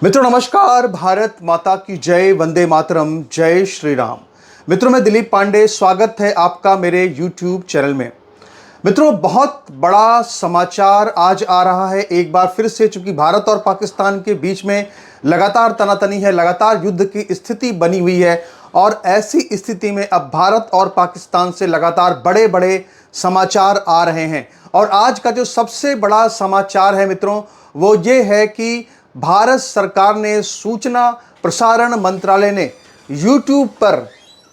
मित्रों नमस्कार। भारत माता की जय, वंदे मातरम, जय श्री राम। मित्रों मैं दिलीप पांडे, स्वागत है आपका मेरे YouTube चैनल में। मित्रों बहुत बड़ा समाचार आज आ रहा है एक बार फिर से, चूंकि भारत और पाकिस्तान के बीच में लगातार तनातनी है, लगातार युद्ध की स्थिति बनी हुई है और ऐसी स्थिति में अब भारत और पाकिस्तान से लगातार बड़े बड़े समाचार आ रहे हैं। और आज का जो सबसे बड़ा समाचार है मित्रों वो ये है कि भारत सरकार ने, सूचना प्रसारण मंत्रालय ने YouTube पर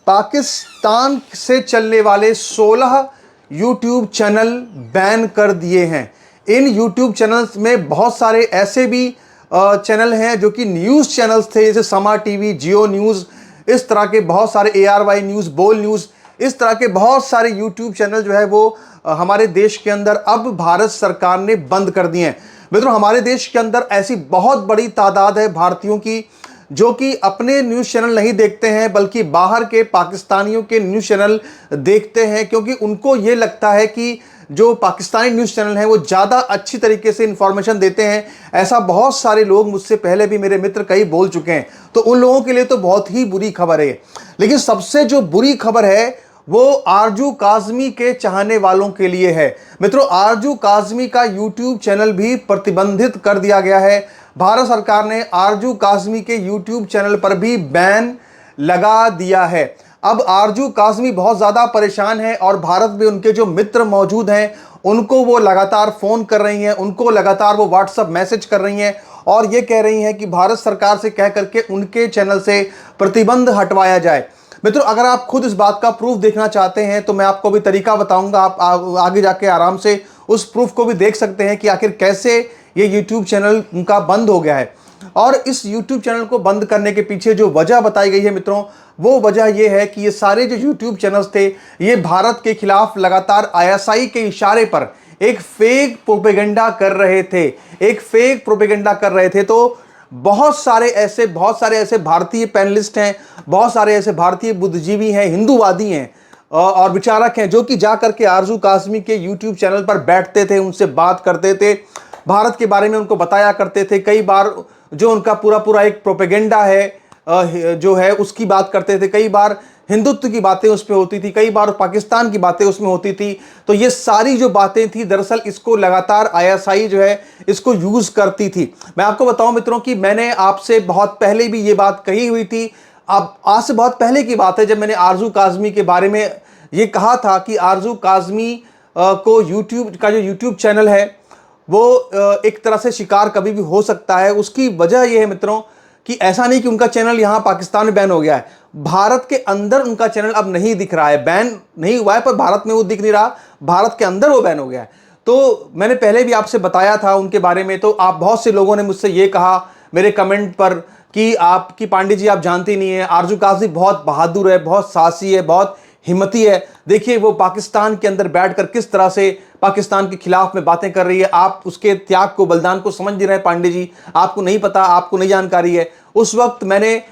पाकिस्तान से चलने वाले 16 YouTube चैनल बैन कर दिए हैं। इन YouTube चैनल्स में बहुत सारे ऐसे भी चैनल हैं जो कि न्यूज़ चैनल्स थे, जैसे समा टीवी, जियो न्यूज़, इस तरह के बहुत सारे ARY न्यूज़, बोल न्यूज़, इस तरह के बहुत सारे YouTube चैनल जो है वो हमारे देश के अंदर अब भारत सरकार ने बंद कर दिए हैं। मित्रों हमारे देश के अंदर ऐसी बहुत बड़ी तादाद है भारतीयों की जो कि अपने न्यूज़ चैनल नहीं देखते हैं बल्कि बाहर के पाकिस्तानियों के न्यूज़ चैनल देखते हैं, क्योंकि उनको ये लगता है कि जो पाकिस्तानी न्यूज़ चैनल हैं वो ज़्यादा अच्छी तरीके से इंफॉर्मेशन देते हैं। ऐसा बहुत सारे लोग मुझसे पहले भी, मेरे मित्र कई बोल चुके हैं, तो उन लोगों के लिए तो बहुत ही बुरी खबर है। लेकिन सबसे जो बुरी खबर है वो आरजू काज़मी के चाहने वालों के लिए है। मित्रों आरजू काज़मी का YouTube चैनल भी प्रतिबंधित कर दिया गया है। भारत सरकार ने आरजू काज़मी के YouTube चैनल पर भी बैन लगा दिया है। अब आरजू काज़मी बहुत ज़्यादा परेशान है और भारत में उनके जो मित्र मौजूद हैं उनको वो लगातार फ़ोन कर रही हैं, उनको लगातार वो व्हाट्सएप मैसेज कर रही हैं और ये कह रही हैं कि भारत सरकार से कह करके उनके चैनल से प्रतिबंध हटवाया जाए। मित्रों अगर आप खुद इस बात का प्रूफ देखना चाहते हैं तो मैं आपको भी तरीका बताऊंगा, आप आगे जाके आराम से उस प्रूफ को भी देख सकते हैं कि आखिर कैसे ये YouTube चैनल उनका बंद हो गया है। और इस YouTube चैनल को बंद करने के पीछे जो वजह बताई गई है मित्रों, वो वजह ये है कि ये सारे जो YouTube चैनल्स थे ये भारत के खिलाफ लगातार ISI के इशारे पर एक फेक प्रोपेगेंडा कर रहे थे। तो बहुत सारे ऐसे भारतीय पैनलिस्ट हैं, बहुत सारे ऐसे भारतीय बुद्धिजीवी हैं, हिंदूवादी हैं और विचारक हैं जो कि जा करके आरजू काज़मी के YouTube चैनल पर बैठते थे, उनसे बात करते थे, भारत के बारे में उनको बताया करते थे। कई बार जो उनका पूरा एक प्रोपेगेंडा है जो है उसकी बात करते थे, कई बार हिंदुत्व की बातें उस पर होती थी, कई बार पाकिस्तान की बातें उसमें होती थी। तो ये सारी जो बातें थी दरअसल इसको लगातार ISI जो है इसको यूज़ करती थी। मैं आपको बताऊं मित्रों कि मैंने आपसे बहुत पहले भी ये बात कही हुई थी। अब आज से बहुत पहले की बात है जब मैंने आरजू काज़मी के बारे में ये कहा था कि आरजू काज़मी को YouTube का जो YouTube चैनल है वो एक तरह से शिकार कभी भी हो सकता है। उसकी वजह यह है मित्रों कि ऐसा नहीं कि उनका चैनल यहाँ पाकिस्तान में बैन हो गया है, भारत के अंदर उनका चैनल अब नहीं दिख रहा है। बैन नहीं हुआ है पर भारत में वो दिख नहीं रहा, भारत के अंदर वो बैन हो गया है। तो मैंने पहले भी आपसे बताया था उनके बारे में। तो आप बहुत से लोगों ने मुझसे ये कहा मेरे कमेंट पर कि आपकी पांडे जी आप जानती नहीं है, आरजू काज़मी बहुत बहादुर है, बहुत साहसी है, बहुत हिम्मती है। देखिए वो पाकिस्तान के अंदर बैठकर किस तरह से पाकिस्तान के खिलाफ में बातें कर रही है, आप उसके त्याग को, बलिदान को समझ नहीं रहे पांडे जी, आपको नहीं पता, आपको नहीं जानकारी है। उस वक्त मैंने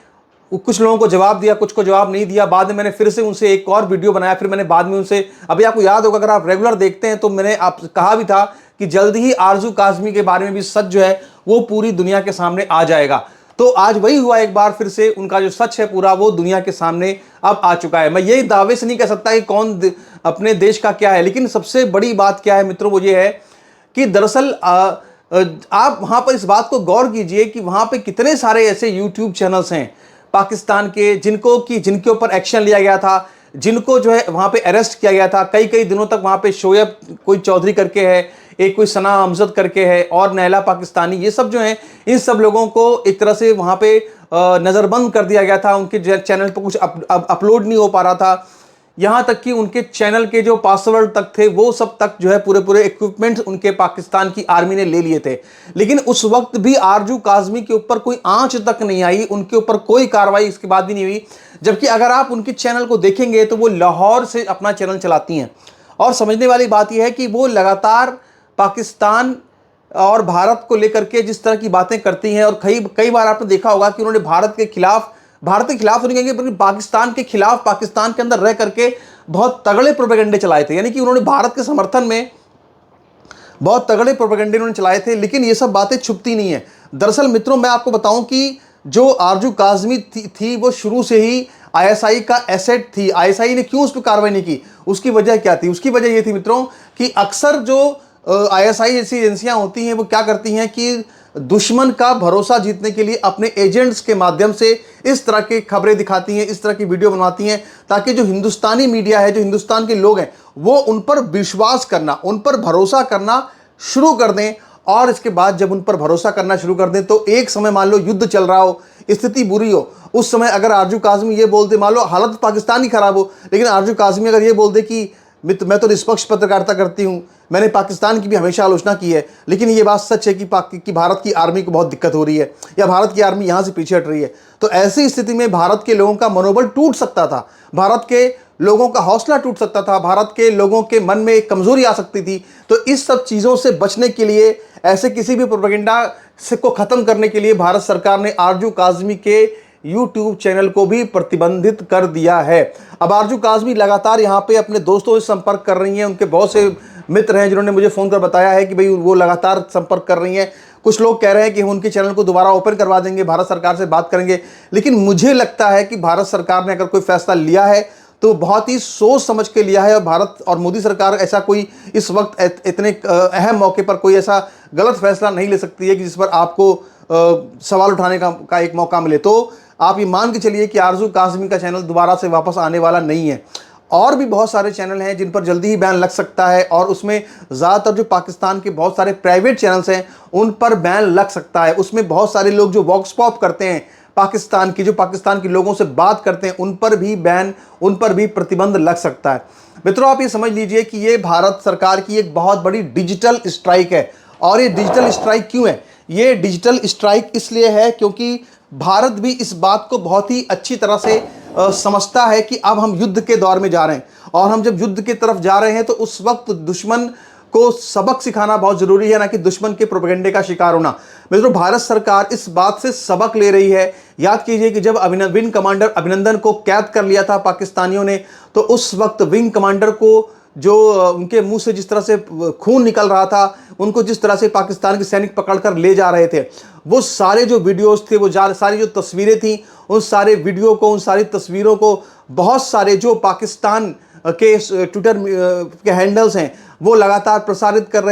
कुछ लोगों को जवाब दिया, कुछ को जवाब नहीं दिया। बाद में मैंने फिर से उनसे एक और वीडियो बनाया, फिर मैंने बाद में उनसे, अभी आपको याद होगा अगर आप रेगुलर देखते हैं तो मैंने आप कहा भी था कि जल्द ही आरजू काज़मी के बारे में भी सच जो है वो पूरी दुनिया के सामने आ जाएगा। तो आज वही हुआ, एक बार फिर से उनका जो सच है पूरा वो दुनिया के सामने अब आ चुका है। मैं यही दावे से नहीं कह सकता कि कौन अपने देश का क्या है, लेकिन सबसे बड़ी बात क्या है मित्रों वो ये है कि दरअसल आप वहां पर इस बात को गौर कीजिए कि वहां पे कितने सारे ऐसे YouTube चैनल्स हैं पाकिस्तान के जिनके ऊपर एक्शन लिया गया था, जिनको जो है वहां पे अरेस्ट किया गया था। कई दिनों तक वहां पे शोएब कोई चौधरी करके है, एक कोई सना अमजद करके है और नैला पाकिस्तानी, ये सब जो हैं इन सब लोगों को एक तरह से वहां पे नज़रबंद कर दिया गया था। उनके चैनल पर कुछ अपलोड नहीं हो पा रहा था, यहाँ तक कि उनके चैनल के जो पासवर्ड तक थे वो सब तक जो है पूरे इक्विपमेंट्स उनके पाकिस्तान की आर्मी ने ले लिए थे। लेकिन उस वक्त भी आरजू काज़मी के ऊपर कोई आंच तक नहीं आई, उनके ऊपर कोई कार्रवाई इसके बाद भी नहीं हुई। जबकि अगर आप उनके चैनल को देखेंगे तो वो लाहौर से अपना चैनल चलाती हैं। और समझने वाली बात यह है कि वो लगातार पाकिस्तान और भारत को लेकर के जिस तरह की बातें करती हैं, और कई बार आपने देखा होगा कि उन्होंने भारत के खिलाफ तो नहीं कहेंगे बल्कि पाकिस्तान के खिलाफ पाकिस्तान के अंदर रह करके बहुत तगड़े प्रोपेगेंडे चलाए थे। यानी कि उन्होंने भारत के समर्थन में बहुत तगड़े प्रोपेगेंडे उन्होंने चलाए थे, लेकिन ये सब बातें छुपती नहीं है। दरअसल मित्रों, मैं आपको बताऊं कि जो आरजू काज़मी थी वो शुरू से ही आईएसआई का एसेट थी। आईएसआई ने क्यों उस पर कार्रवाई नहीं की, उसकी वजह क्या थी? उसकी वजह ये थी मित्रों कि अक्सर जो आईएसआई जैसी एजेंसियां होती हैं वो क्या करती हैं कि दुश्मन का भरोसा जीतने के लिए अपने एजेंट्स के माध्यम से इस तरह की खबरें दिखाती हैं, इस तरह की वीडियो बनवाती हैं, ताकि जो हिंदुस्तानी मीडिया है, जो हिंदुस्तान के लोग हैं, वो उन पर विश्वास करना, उन पर भरोसा करना शुरू कर दें। और इसके बाद जब उन पर भरोसा करना शुरू कर दें तो एक समय मान लो युद्ध चल रहा हो, स्थिति बुरी हो, उस समय अगर आरजू काज़मी ये बोल दे, मान लो हालत पाकिस्तान की खराब हो, लेकिन आरजू काज़मी अगर ये बोल दे कि मैं तो निष्पक्ष पत्रकारिता करती हूं, मैंने पाकिस्तान की भी हमेशा आलोचना की है, लेकिन ये बात सच है कि भारत की आर्मी को बहुत दिक्कत हो रही है या भारत की आर्मी यहां से पीछे हट रही है, तो ऐसी स्थिति में भारत के लोगों का मनोबल टूट सकता था, भारत के लोगों का हौसला टूट सकता था, भारत के लोगों के मन में एक कमजोरी आ सकती थी। तो इस सब चीज़ों से बचने के लिए, ऐसे किसी भी प्रोपेगेंडा से को ख़त्म करने के लिए भारत सरकार ने आरजू काज़मी के यूट्यूब चैनल को भी प्रतिबंधित कर दिया है। अब आरजू काज़मी लगातार यहाँ पे अपने दोस्तों से संपर्क कर रही हैं, उनके बहुत से मित्र हैं जिन्होंने मुझे फ़ोन कर बताया है कि भाई वो लगातार संपर्क कर रही हैं। कुछ लोग कह रहे हैं कि हम उनके चैनल को दोबारा ओपन करवा देंगे, भारत सरकार से बात करेंगे, लेकिन मुझे लगता है कि भारत सरकार ने अगर कोई फैसला लिया है तो बहुत ही सोच समझ के लिया है, और भारत और मोदी सरकार ऐसा कोई इस वक्त इतने अहम मौके पर कोई ऐसा गलत फैसला नहीं ले सकती है कि जिस पर आपको सवाल उठाने का एक मौका मिले। तो आप ये मान के चलिए कि आरजू काज़मी का चैनल दोबारा से वापस आने वाला नहीं है। और भी बहुत सारे चैनल हैं जिन पर जल्दी ही बैन लग सकता है, और उसमें ज़्यादातर जो पाकिस्तान के बहुत सारे प्राइवेट चैनल्स हैं उन पर बैन लग सकता है। उसमें बहुत सारे लोग जो वॉक्स पॉप करते हैं पाकिस्तान की, जो पाकिस्तान के लोगों से बात करते हैं, उन पर भी बैन, उन पर भी प्रतिबंध लग सकता है। मित्रों, आप ये समझ लीजिए कि ये भारत सरकार की एक बहुत बड़ी डिजिटल स्ट्राइक है। और ये डिजिटल स्ट्राइक क्यों है? ये डिजिटल स्ट्राइक इसलिए है क्योंकि भारत भी इस बात को बहुत ही अच्छी तरह से समझता है कि अब हम युद्ध के दौर में जा रहे हैं, और हम जब युद्ध की तरफ जा रहे हैं तो उस वक्त दुश्मन को सबक सिखाना बहुत जरूरी है, ना कि दुश्मन के प्रोपेगेंडे का शिकार होना। मित्रों, भारत सरकार इस बात से सबक ले रही है। याद कीजिए कि जब विंग कमांडर अभिनंदन को कैद कर लिया था पाकिस्तानियों ने, तो उस वक्त विंग कमांडर को जो उनके मुंह से जिस तरह से खून निकल रहा था, उनको जिस तरह से पाकिस्तान के सैनिक पकड़कर ले जा रहे थे, वो सारे जो वीडियोस थे, वो सारी जो तस्वीरें थी, उन सारे वीडियो को, उन सारी तस्वीरों को बहुत सारे जो पाकिस्तान के ट्विटर के हैंडल्स हैं वो लगातार प्रचारित कर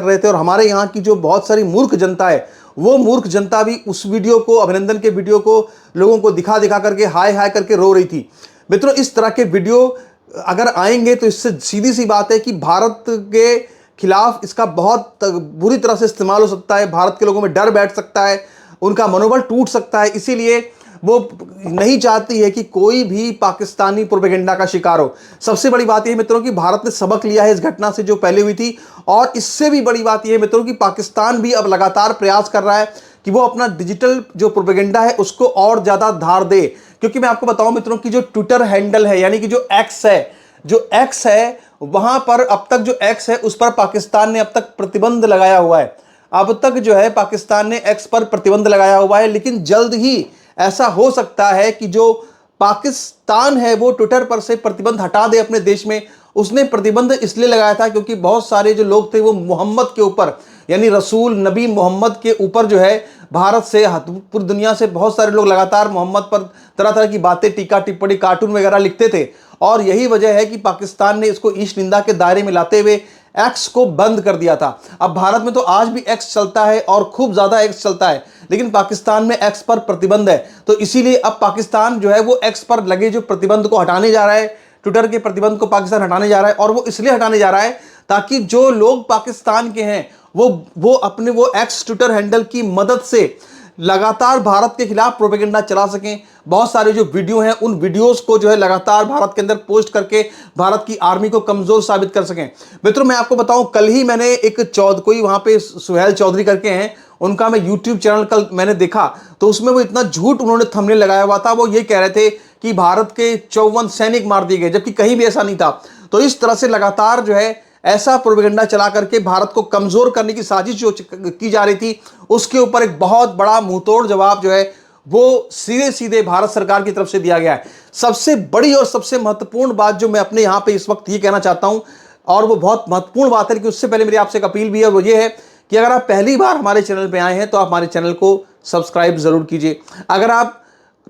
रहे थे। और हमारे यहाँ की जो बहुत सारी मूर्ख जनता है, वो मूर्ख जनता भी उस वीडियो को, अभिनंदन के वीडियो को लोगों को दिखा दिखा करके हाय हाय करके रो रही थी। मित्रों, इस तरह के वीडियो अगर आएंगे तो इससे सीधी सी बात है कि भारत के खिलाफ इसका बहुत बुरी तरह से इस्तेमाल हो सकता है, भारत के लोगों में डर बैठ सकता है, उनका मनोबल टूट सकता है। इसीलिए वो नहीं चाहती है कि कोई भी पाकिस्तानी प्रोपेगेंडा का शिकार हो। सबसे बड़ी बात यह है मित्रों कि भारत ने सबक लिया है इस घटना से जो पहले हुई थी, और इससे भी बड़ी बात यह है मित्रों कि पाकिस्तान भी अब लगातार प्रयास कर रहा है कि वो अपना डिजिटल जो प्रोपेगेंडा है उसको और ज़्यादा धार दे। क्योंकि मैं आपको बताऊं मित्रों कि जो ट्विटर हैंडल है, यानी कि जो एक्स है, वहां पर अब तक जो एक्स है उस पर पाकिस्तान ने अब तक प्रतिबंध लगाया हुआ है। अब तक जो है पाकिस्तान ने एक्स पर प्रतिबंध लगाया हुआ है, लेकिन जल्द ही ऐसा हो सकता है कि जो पाकिस्तान है वो ट्विटर पर से प्रतिबंध हटा दे अपने देश में। उसने प्रतिबंध इसलिए लगाया था क्योंकि बहुत सारे जो लोग थे वो मोहम्मद के ऊपर, यानी रसूल नबी मोहम्मद के ऊपर जो है भारत से, पूरी दुनिया से बहुत सारे लोग लगातार मोहम्मद पर तरह तरह की बातें, टीका टिप्पणी, कार्टून वगैरह लिखते थे। और यही वजह है कि पाकिस्तान ने इसको ईश निंदा के दायरे में लाते हुए एक्स को बंद कर दिया था। अब भारत में तो आज भी एक्स चलता है और खूब ज़्यादा एक्स चलता है, लेकिन पाकिस्तान में एक्स पर प्रतिबंध है। तो इसीलिए अब पाकिस्तान जो है वो एक्स पर लगे जो प्रतिबंध को हटाने जा रहा है, ट्विटर के प्रतिबंध को पाकिस्तान हटाने जा रहा है। और वो इसलिए हटाने जा रहा है ताकि जो लोग पाकिस्तान के हैं वो अपने वो एक्स ट्विटर हैंडल की मदद से लगातार भारत के खिलाफ प्रोपेगेंडा चला सकें। बहुत सारे जो वीडियो हैं उन वीडियोस को जो है लगातार भारत के अंदर पोस्ट करके भारत की आर्मी को कमजोर साबित कर सकें। मित्रों, मैं आपको बताऊं, कल ही मैंने एक कोई वहां पे सुहेल चौधरी करके हैं, उनका मैं यूट्यूब चैनल कल मैंने देखा, तो उसमें वो इतना झूठ उन्होंने थंबनेल लगाया हुआ था। वो ये कह रहे थे कि भारत के 54 सैनिक मार दिए गए, जबकि कहीं भी ऐसा नहीं था। तो इस तरह से लगातार जो है ऐसा प्रोपेगेंडा चला करके भारत को कमजोर करने की साजिश जो की जा रही थी, उसके ऊपर एक बहुत बड़ा मुंहतोड़ जवाब जो है वो सीधे सीधे भारत सरकार की तरफ से दिया गया है। सबसे बड़ी और सबसे महत्वपूर्ण बात जो मैं अपने यहां पे इस वक्त ये कहना चाहता हूं और वो बहुत महत्वपूर्ण बात है कि उससे पहले मेरी आपसे एक अपील भी है, वो ये है कि अगर आप पहली बार हमारे चैनल पे आए हैं तो आप हमारे चैनल को सब्सक्राइब ज़रूर कीजिए। अगर आप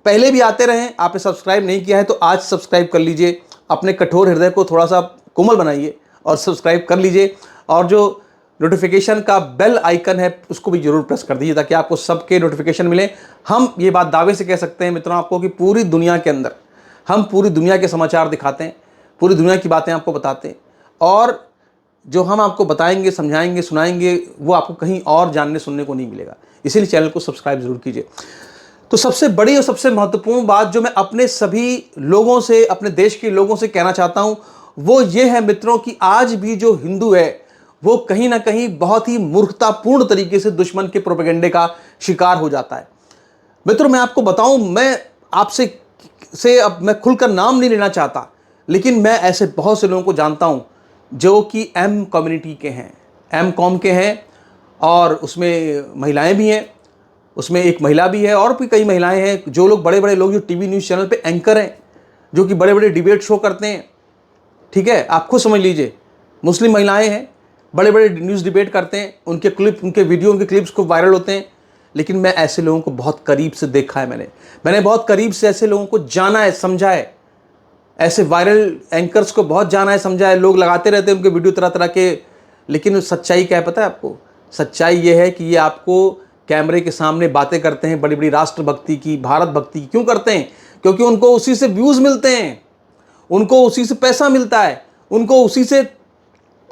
पहले भी आते रहें, आपने सब्सक्राइब नहीं किया है तो आज सब्सक्राइब कर लीजिए। अपने कठोर हृदय को थोड़ा सा कोमल बनाइए और सब्सक्राइब कर लीजिए, और जो नोटिफिकेशन का बेल आइकन है उसको भी जरूर प्रेस कर दीजिए ताकि आपको सबके नोटिफिकेशन मिले। हम ये बात दावे से कह सकते हैं मित्रों आपको कि पूरी दुनिया के अंदर हम पूरी दुनिया के समाचार दिखाते हैं, पूरी दुनिया की बातें आपको बताते हैं, और जो हम आपको बताएंगे, समझाएंगे, सुनाएंगे, वो आपको कहीं और जानने सुनने को नहीं मिलेगा। इसीलिए चैनल को सब्सक्राइब जरूर कीजिए। तो सबसे बड़ी और सबसे महत्वपूर्ण बात जो मैं अपने सभी लोगों से, अपने देश के लोगों से कहना चाहता हूं वो ये है मित्रों कि आज भी जो हिंदू है वो कहीं ना कहीं बहुत ही मूर्खतापूर्ण तरीके से दुश्मन के प्रोपेगेंडे का शिकार हो जाता है। मित्रों मैं आपको बताऊं, मैं आपसे अब मैं खुलकर नाम नहीं लेना चाहता, लेकिन मैं ऐसे बहुत से लोगों को जानता हूं जो कि एम कम्युनिटी के हैं, एम कॉम के हैं, और उसमें महिलाएं भी हैं, उसमें एक महिला भी है और भी कई महिलाएं हैं, जो लोग बड़े बड़े लोग जो टीवी न्यूज़ चैनल पे एंकर हैं, जो कि बड़े बड़े डिबेट शो करते हैं। ठीक है, आप खुद समझ लीजिए, मुस्लिम महिलाएं हैं, बड़े बड़े न्यूज़ डिबेट करते हैं, उनके क्लिप, उनके वीडियो, उनके क्लिप्स खूब वायरल होते हैं। लेकिन मैं ऐसे लोगों को बहुत करीब से देखा है, मैंने बहुत करीब से ऐसे लोगों को जाना है, समझा है, ऐसे वायरल एंकर्स को बहुत जाना है, समझा है। लोग लगाते रहते हैं उनके वीडियो तरह तरह के, लेकिन सच्चाई क्या है पता है आपको? सच्चाई ये है कि ये आपको कैमरे के सामने बातें करते हैं बड़ी बड़ी राष्ट्रभक्ति की, भारत भक्ति की। क्यों करते हैं? क्योंकि उनको उसी से व्यूज़ मिलते हैं, उनको उसी से पैसा मिलता है, उनको उसी से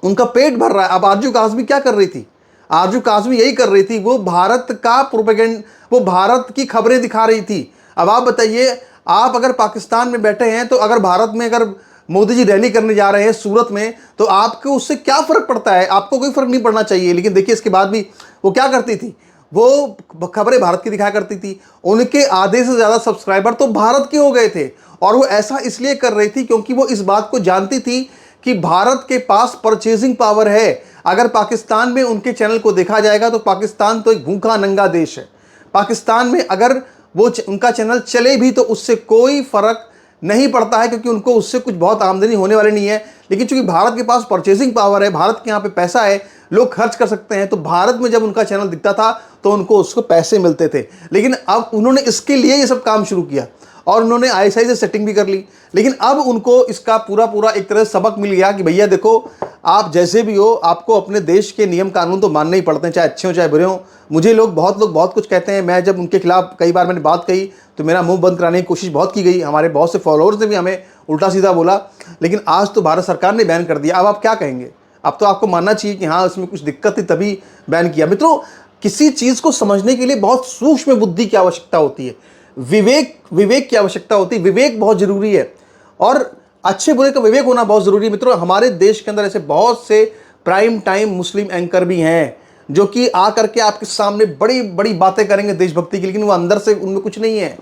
उनका पेट भर रहा है। अब आरजू काज़मी क्या कर रही थी? आरजू काज़मी यही कर रही थी, वो भारत का प्रोपेगेंड, वो भारत की खबरें दिखा रही थी। अब आप बताइए, आप अगर पाकिस्तान में बैठे हैं तो अगर भारत में अगर मोदी जी रैली करने जा रहे हैं सूरत में, तो आपको उससे क्या फ़र्क पड़ता है? आपको कोई फ़र्क नहीं पड़ना चाहिए। लेकिन देखिए इसके बाद भी वो क्या करती थी, वो खबरें भारत की दिखाया करती थी। उनके आधे से ज़्यादा सब्सक्राइबर तो भारत के हो गए थे, और वो ऐसा इसलिए कर रही थी क्योंकि वो इस बात को जानती थी कि भारत के पास परचेजिंग पावर है। अगर पाकिस्तान में उनके चैनल को देखा जाएगा तो पाकिस्तान तो एक भूखा नंगा देश है। पाकिस्तान में अगर वो उनका चैनल चले भी तो उससे कोई फ़र्क नहीं पड़ता है, क्योंकि उनको उससे कुछ बहुत आमदनी होने वाली नहीं है। लेकिन चूंकि भारत के पास परचेजिंग पावर है, भारत के यहाँ पे पैसा है, लोग खर्च कर सकते हैं, तो भारत में जब उनका चैनल दिखता था तो उनको उसको पैसे मिलते थे। लेकिन अब उन्होंने इसके लिए ये सब काम शुरू किया और उन्होंने ISI से सेटिंग भी कर ली। लेकिन अब उनको इसका पूरा एक तरह से सबक मिल गया कि भैया देखो, आप जैसे भी हो, आपको अपने देश के नियम कानून तो मानने ही पड़ते हैं, चाहे अच्छे हो चाहे बुरे हो। मुझे लोग बहुत कुछ कहते हैं, मैं जब उनके खिलाफ कई बार मैंने बात कही तो मेरा मुंह बंद कराने की कोशिश बहुत की गई, हमारे बहुत से फॉलोअर्स ने भी हमें उल्टा सीधा बोला। लेकिन आज तो भारत सरकार ने बैन कर दिया, अब आप क्या कहेंगे? अब तो आपको मानना चाहिए कि हाँ उसमें कुछ दिक्कत थी तभी बैन किया। मित्रों, किसी चीज़ को समझने के लिए बहुत सूक्ष्म बुद्धि की आवश्यकता होती है, विवेक की आवश्यकता होती है। विवेक बहुत ज़रूरी है, और अच्छे बुरे का विवेक होना बहुत ज़रूरी है। मित्रों, हमारे देश के अंदर ऐसे बहुत से प्राइम टाइम मुस्लिम एंकर भी हैं जो कि आ करके आपके सामने बड़ी बड़ी बातें करेंगे देशभक्ति की, लेकिन वो अंदर से उनमें कुछ नहीं है।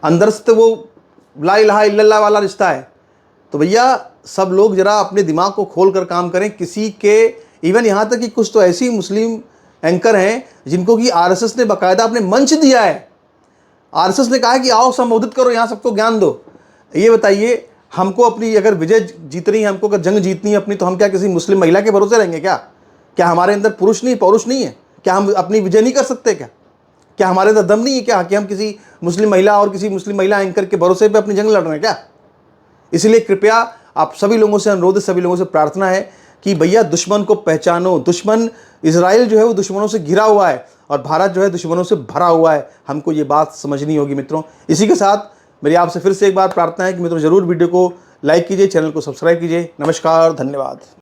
अंदर से तो वो ला इलाहा इल्लल्लाह वाला रिश्ता है। तो भैया सब लोग जरा अपने दिमाग को खोल कर काम करें। किसी के इवन यहाँ तक कि कुछ तो ऐसी मुस्लिम एंकर हैं जिनको कि RSS ने बाकायदा अपने मंच दिया है। RSS ने कहा है कि आओ संबोधित करो, यहाँ सबको ज्ञान दो। ये बताइए, हमको अपनी अगर विजय जीतनी है, हमको अगर जंग जीतनी है अपनी, तो हम क्या किसी मुस्लिम महिला के भरोसे रहेंगे क्या? क्या हमारे अंदर पौरुष नहीं है? क्या हम अपनी विजय नहीं कर सकते? क्या हमारे अंदर दम नहीं है क्या कि हम किसी मुस्लिम महिला और किसी मुस्लिम महिला एंकर के भरोसे पे अपनी जंग लड़ रहे हैं क्या? इसलिए कृपया आप सभी लोगों से अनुरोध है, सभी लोगों से प्रार्थना है कि भैया दुश्मन को पहचानो। दुश्मन इजराइल जो है वो दुश्मनों से घिरा हुआ है और भारत जो है दुश्मनों से भरा हुआ है। हमको ये बात समझनी होगी मित्रों। इसी के साथ मेरी आपसे फिर से एक बार प्रार्थना है कि मित्रों ज़रूर वीडियो को लाइक कीजिए, चैनल को सब्सक्राइब कीजिए। नमस्कार, धन्यवाद।